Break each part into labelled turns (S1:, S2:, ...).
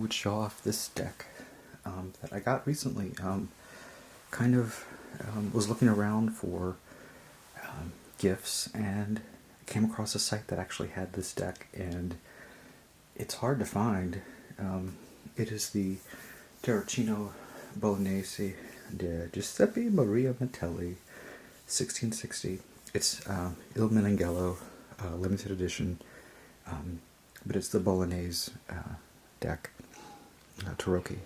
S1: would show off this deck that I got recently. Was looking around for gifts and came across a site that actually had this deck, and it's hard to find. It is the Tarocco Bolognese de Giuseppe Maria Metelli, 1660. It's Il Meneghello limited edition, but it's the Bolognese deck, Tarocco.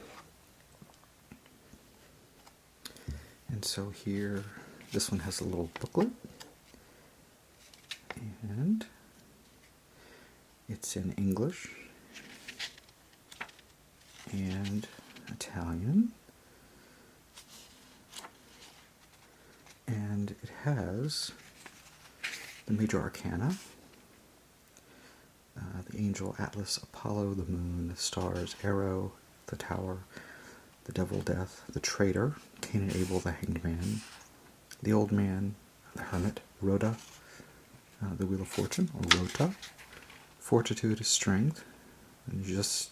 S1: And so here, this one has a little booklet, and it's in English and Italian, and it has the major arcana, the angel, Atlas, Apollo, the moon, the stars, arrow, the tower, the devil, death, the traitor, Cain and Abel, the hanged man, the old man, the hermit, Rhoda, the wheel of fortune, or Rota, fortitude is strength, justice,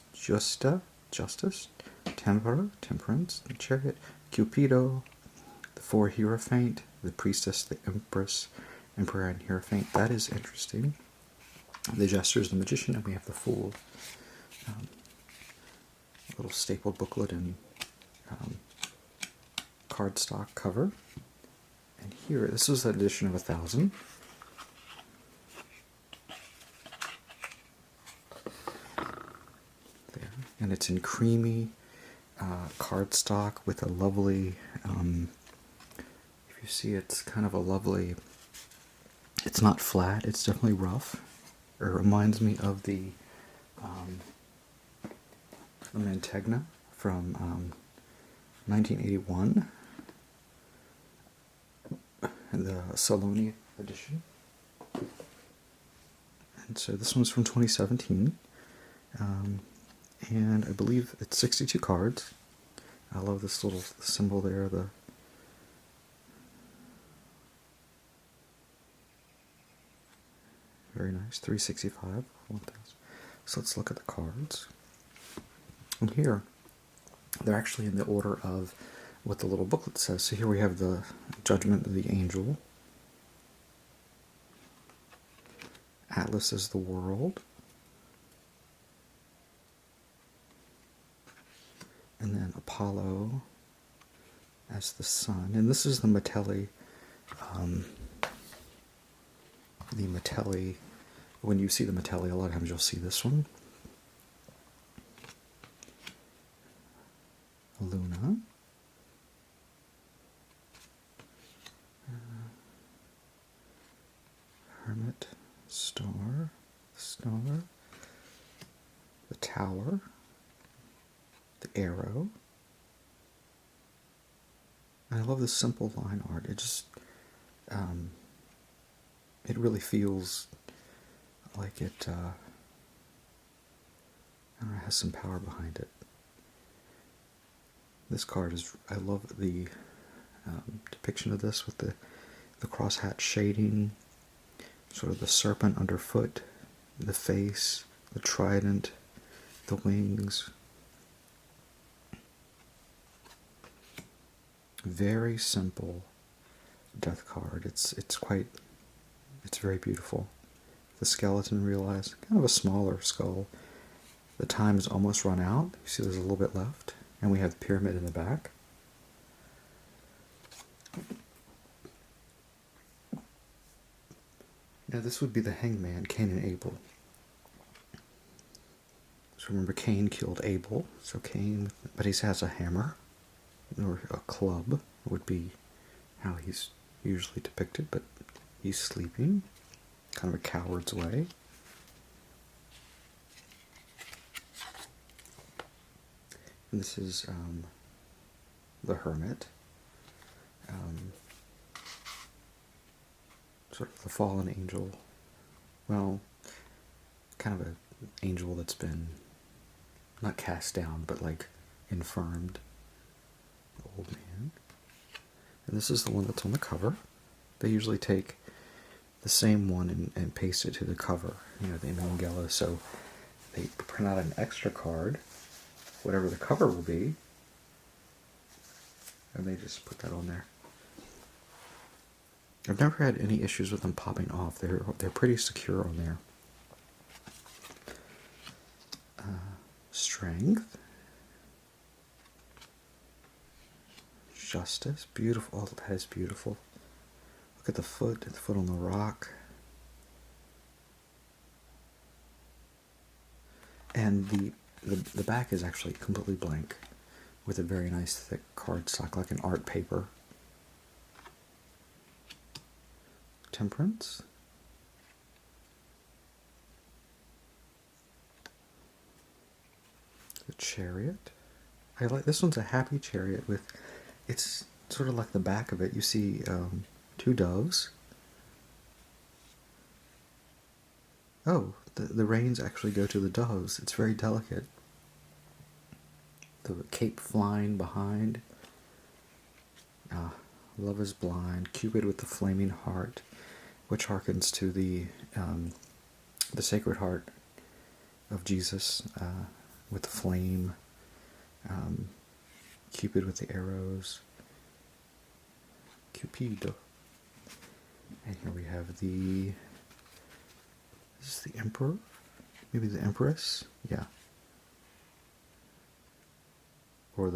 S1: tempera, temperance, the chariot, Cupido, the four hierophant, the priestess, the empress, emperor, and hierophant. That is interesting. The jester is the magician, and we have the fool. A little stapled booklet and cardstock cover. And here, this is an edition of 1,000. There. And it's in creamy cardstock with a lovely, if you see, it's kind of a lovely, it's not flat, it's definitely rough. It reminds me of the Mantegna from 1981, the Saloni edition. And so this one's from 2017, and I believe it's 62 cards. I love this little symbol there, the very nice, 365, 1,000. So let's look at the cards. And here, they're actually in the order of what the little booklet says. So here we have the Judgment of the Angel. Atlas is the world. And then Apollo as the sun. And this is the Metelli, when you see the Metelli, a lot of times you'll see this one. Luna. Hermit, star, the tower, the arrow. And I love this simple line art. It just, it really feels like it, I don't know, has some power behind it. This card is, I love the depiction of this with the crosshatch shading, sort of the serpent underfoot, the face, the trident, the wings. Very simple death card. It's very beautiful. The skeleton realized, kind of a smaller skull. The time is almost run out. You see there's a little bit left. And we have the pyramid in the back. Now this would be the hanged man, Cain and Abel. So remember, Cain killed Abel. So Cain, but he has a hammer, or a club would be how he's usually depicted, but he's sleeping, kind of a coward's way. And this is the hermit, sort of the fallen angel, well, kind of an angel that's been, not cast down, but like infirmed, the old man. And this is the one that's on the cover. They usually take the same one and paste it to the cover, you know, the Meneghello, so they print out an extra card whatever the cover will be. And they just put that on there. I've never had any issues with them popping off. They're pretty secure on there. Strength. Justice. Beautiful. Oh, that is beautiful. Look at the foot on the rock. And the back is actually completely blank with a very nice thick cardstock, like an art paper. Temperance. The Chariot. I like this one's a happy chariot with, it's sort of like the back of it. You see two doves. Oh, the reins actually go to the doves. It's very delicate. The cape flying behind. Love is blind. Cupid with the flaming heart, which harkens to the Sacred Heart of Jesus with the flame. Cupid with the arrows. Cupido. And here we have this is the Emperor? Maybe the Empress? Yeah. Or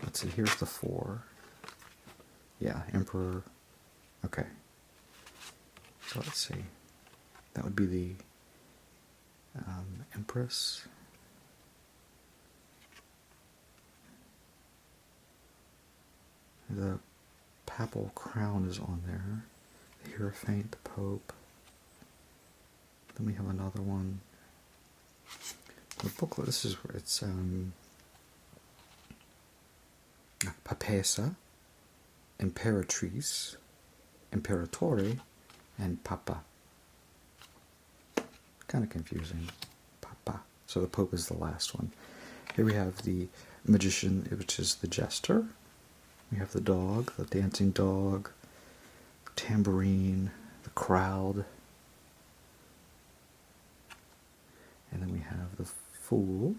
S1: let's see, here's the 4. Yeah, Emperor. Okay. So let's see. That would be the Empress. The papal crown is on there. The Hierophant, the Pope. Then we have another one. The booklet, this is where it's Papessa, Imperatrice, Imperatore, and Papa. Kind of confusing. Papa. So the Pope is the last one. Here we have the Magician, which is the Jester. We have the dog, the dancing dog, tambourine, the crowd. And then we have the Fool.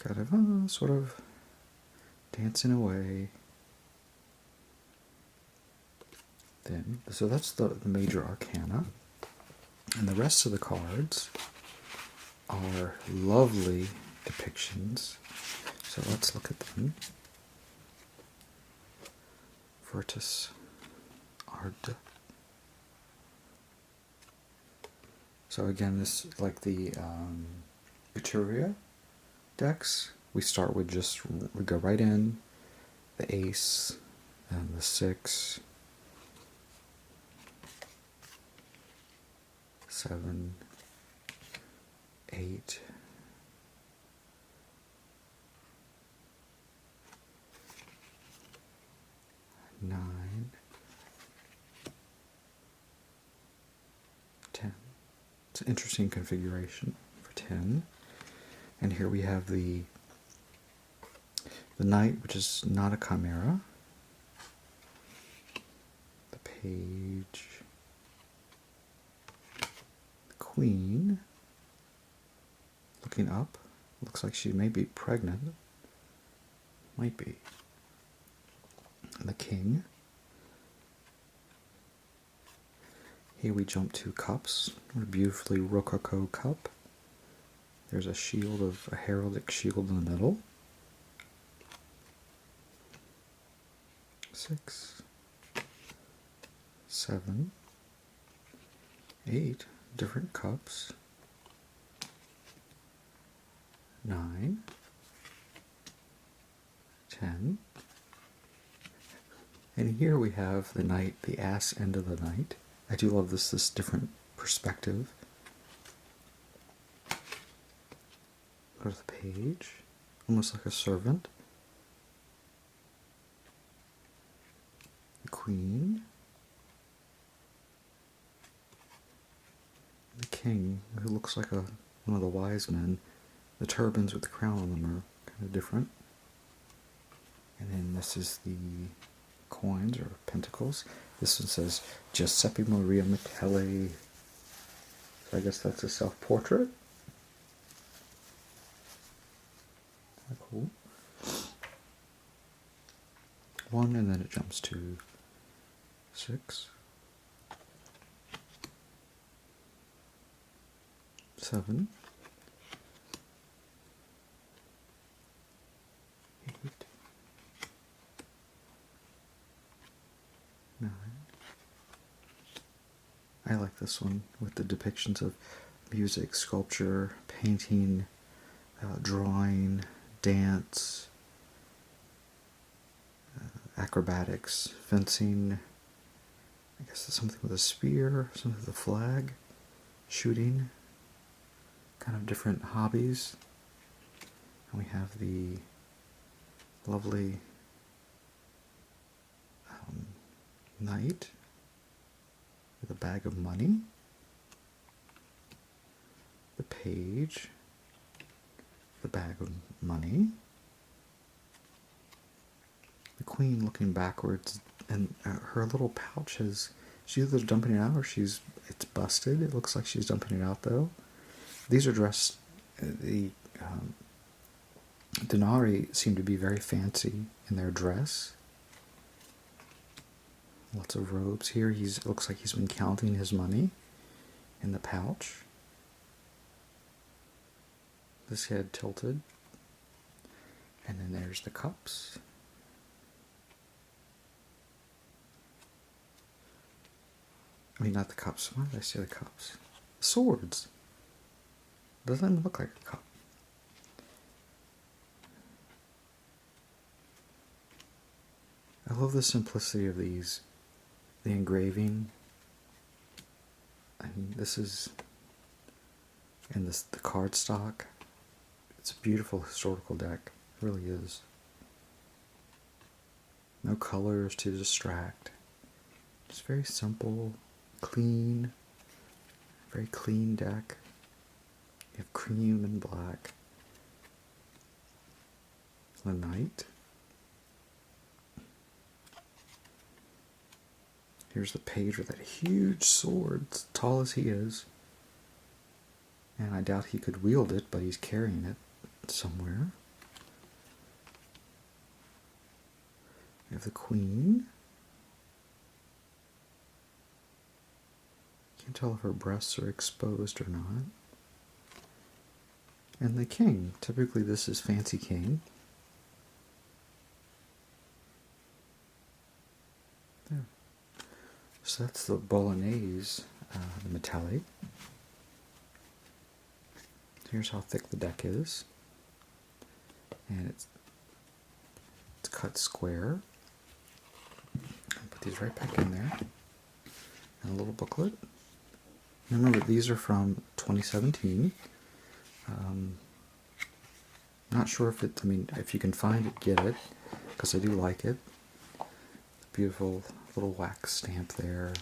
S1: Kind of, sort of dancing away. Then, so that's the major arcana. And the rest of the cards are lovely depictions. So let's look at them. Virtus Ard. So again, this like the Uturia decks. We start with we go right in, the Ace, and the 6, 7, 8, 9, 10. It's an interesting configuration for 10. And here we have the Knight, which is not a chimera. The Page. The Queen. Looking up. Looks like she may be pregnant. Might be. And the King. Here we jump to cups. What a beautifully rococo cup. There's a heraldic shield in the middle. 6, 7, 8 different cups. 9, 10. And here we have the Knight, the ass end of the Knight. I do love this different perspective. Go to the Page, almost like a servant. The Queen. The King, who looks like one of the wise men. The turbans with the crown on them are kind of different. And then this is the coins or pentacles. This one says Giuseppe Maria Michele. So I guess that's a self-portrait. cool. 1, and then it jumps to 6, 7, 8, 9. I like this one with the depictions of music, sculpture, painting, drawing, dance, acrobatics, fencing. I guess it's something with a spear, something with a flag, shooting, kind of different hobbies. And we have the lovely knight with a bag of money, the page, the bag of money, the queen looking backwards, and her little pouch is, she's either dumping it out or it's busted. It looks like she's dumping it out though. These are dressed, the Denari seem to be very fancy in their dress. Lots of robes here. It looks like he's been counting his money in the pouch. This head tilted. And then there's the cups. I mean, not the cups. Why did I say the cups? The swords. Doesn't even look like a cup. I love the simplicity of these. The engraving. I mean, this is in the cardstock. It's a beautiful historical deck. It really is. No colors to distract. Just very simple, clean, very clean deck. You have cream and black. The knight. Here's the page with that huge sword, as tall as he is. And I doubt he could wield it, but he's carrying it somewhere. We have the queen. Can't tell if her breasts are exposed or not. And the king. Typically this is fancy king. There. So that's the Bolognese, the metallic. Here's how thick the deck is. And it's cut square. I'll put these right back in there. And a little booklet. And remember, these are from 2017. Not sure if if you can find it, get it, because I do like it. Beautiful little wax stamp there.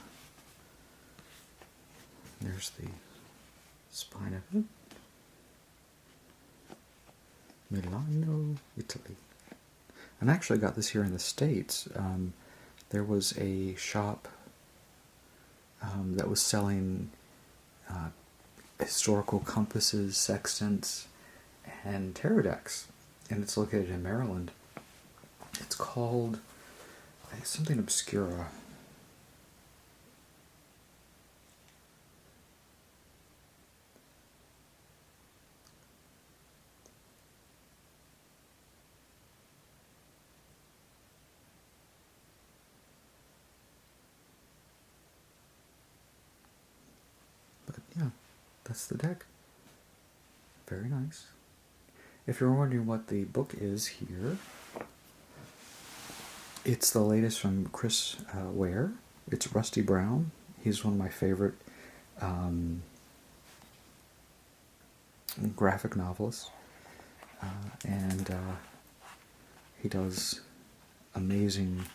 S1: There's the spine of it. Milano, Italy. And I actually got this here in the States. There was a shop that was selling historical compasses, sextants, and tarot decks. And it's located in Maryland. It's called something obscura. But yeah, that's the deck. Very nice. If you're wondering what the book is here, it's the latest from Chris Ware. It's Rusty Brown. He's one of my favorite graphic novelists. And he does amazing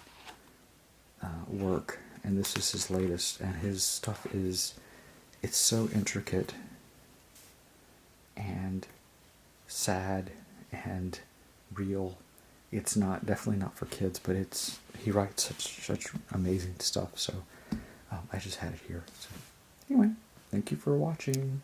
S1: work. And this is his latest. And his stuff it's so intricate and sad and real. It's definitely not for kids, but he writes such amazing stuff. So I just had it here. So anyway, thank you for watching.